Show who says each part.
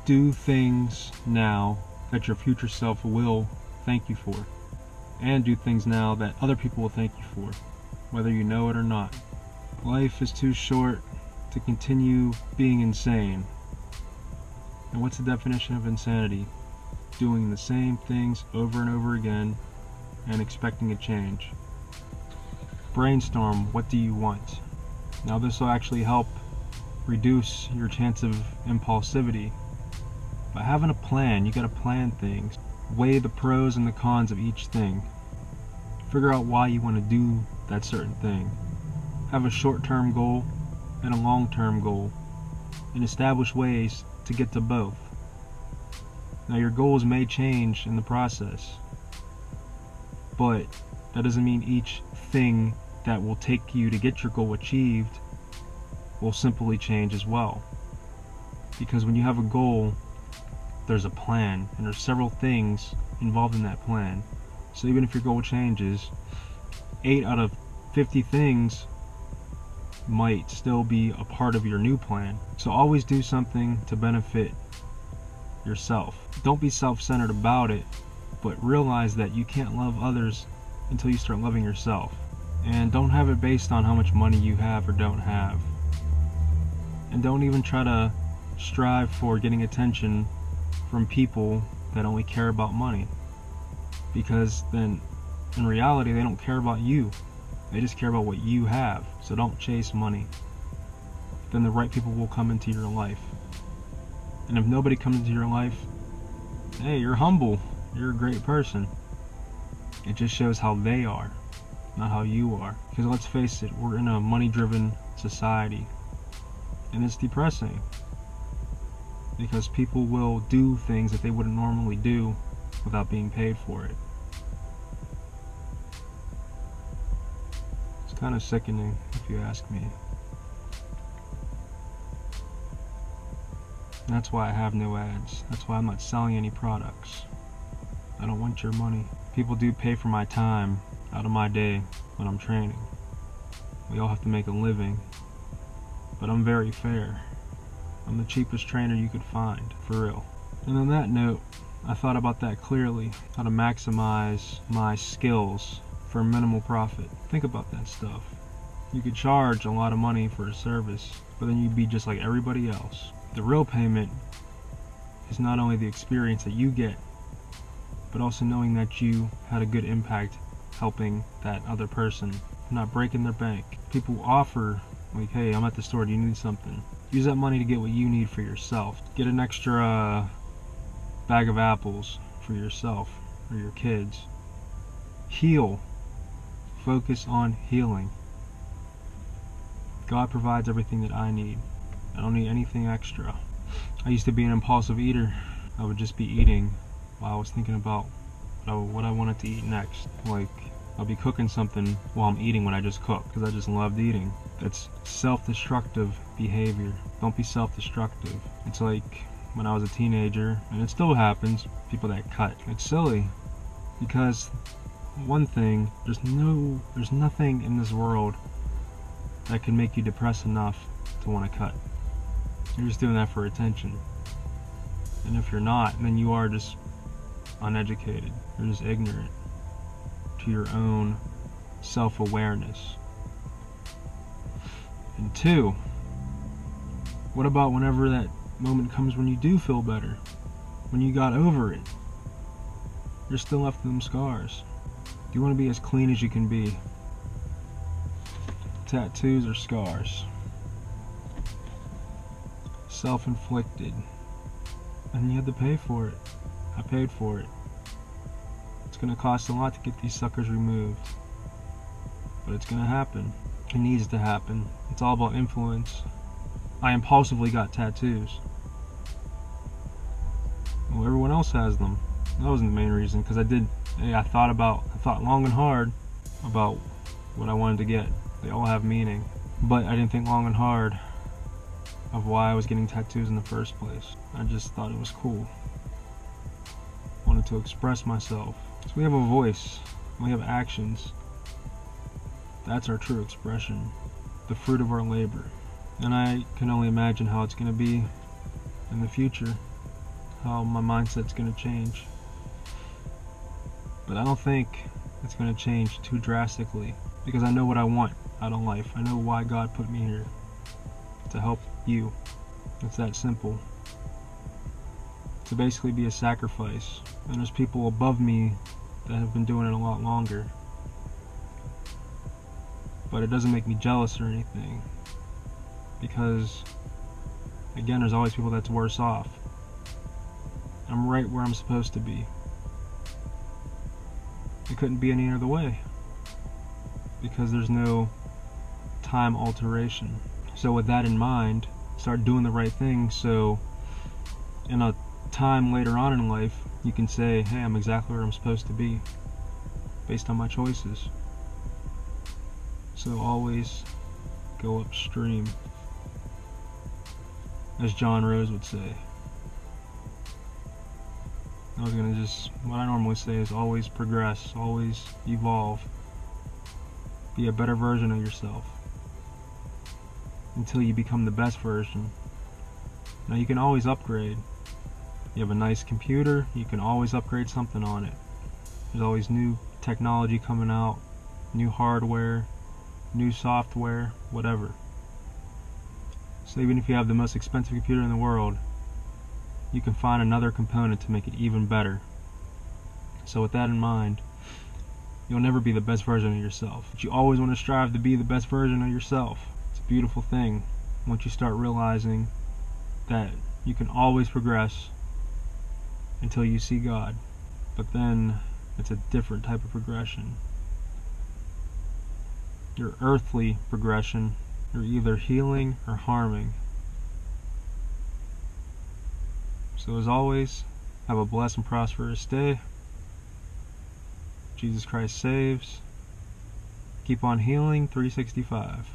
Speaker 1: Do things now that your future self will thank you for. And do things now that other people will thank you for, whether you know it or not. Life is too short to continue being insane. And what's the definition of insanity? Doing the same things over and over again and expecting a change. Brainstorm, what do you want? Now this will actually help reduce your chance of impulsivity. By having a plan, you gotta plan things. Weigh the pros and the cons of each thing. Figure out why you want to do that certain thing. Have a short-term goal and a long-term goal, and establish ways to get to both. Now your goals may change in the process, but that doesn't mean each thing that will take you to get your goal achieved will simply change as well. Because when you have a goal, there's a plan, and there's several things involved in that plan. So even if your goal changes, 8 out of 50 things might still be a part of your new plan. So always do something to benefit yourself. Don't be self-centered about it, but realize that you can't love others until you start loving yourself. And don't have it based on how much money you have or don't have. And don't even try to strive for getting attention from people that only care about money, because then in reality they don't care about you, they just care about what you have. So don't chase money. Then the right people will come into your life. And if nobody comes into your life, hey, you're humble, you're a great person. It just shows how they are, not how you are. Because let's face it, we're in a money-driven society, and it's depressing. Because people will do things that they wouldn't normally do without being paid for it. It's kind of sickening, if you ask me. And that's why I have no ads. That's why I'm not selling any products. I don't want your money. People do pay for my time out of my day when I'm training. We all have to make a living. But I'm very fair. I'm the cheapest trainer you could find, for real. And on that note, I thought about that clearly, how to maximize my skills for minimal profit. Think about that stuff. You could charge a lot of money for a service, but then you'd be just like everybody else. The real payment is not only the experience that you get, but also knowing that you had a good impact helping that other person, not breaking their bank. People offer, like, hey, I'm at the store, do you need something? Use that money to get what you need for yourself. Get an extra bag of apples for yourself or your kids. Heal. Focus on healing. God provides everything that I need. I don't need anything extra. I used to be an impulsive eater. I would just be eating while I was thinking about what I wanted to eat next. Like, I'll be cooking something while I'm eating when I just cook, because I just loved eating. That's self-destructive behavior. Don't be self-destructive. It's like when I was a teenager, and it still happens, people that cut. It's silly, because one thing, there's nothing in this world that can make you depressed enough to want to cut. You're just doing that for attention. And if you're not, then you are just uneducated. You're just ignorant to your own self-awareness. And 2, what about whenever that moment comes when you do feel better? When you got over it? You're still left with them scars. You want to be as clean as you can be. Tattoos or scars. Self-inflicted. And you had to pay for it. I paid for it. It's going to cost a lot to get these suckers removed. But it's going to happen. It needs to happen. It's all about influence. I impulsively got tattoos. Well, everyone else has them. That wasn't the main reason, because I thought long and hard about what I wanted to get. They all have meaning. But I didn't think long and hard of why I was getting tattoos in the first place. I just thought it was cool. Wanted to express myself. So we have a voice. We have actions. That's our true expression. The fruit of our labor. And I can only imagine how it's going to be in the future. how my mindset's going to change. But I don't think it's going to change too drastically, because I know what I want out of life. I know why God put me here, to help you. It's that simple. To basically be a sacrifice. And there's people above me that have been doing it a lot longer. But it doesn't make me jealous or anything, because again, there's always people that's worse off. I'm right where I'm supposed to be. It couldn't be any other way, because there's no time alteration. So with that in mind, start doing the right thing, so in a time later on in life you can say, hey, I'm exactly where I'm supposed to be based on my choices. So always go upstream, as John Rose would say. What I normally say is always progress, always evolve. Be a better version of yourself until you become the best version. Now you can always upgrade. You have a nice computer, you can always upgrade something on it. There's always new technology coming out, new hardware, new software, whatever. So even if you have the most expensive computer in the world, you can find another component to make it even better. So with that in mind, you'll never be the best version of yourself, but you always want to strive to be the best version of yourself. It's a beautiful thing once you start realizing that you can always progress until you see God. But then it's a different type of progression. Your earthly progression, you're either healing or harming. So as always, have a blessed and prosperous day. Jesus Christ saves. Keep on healing 365.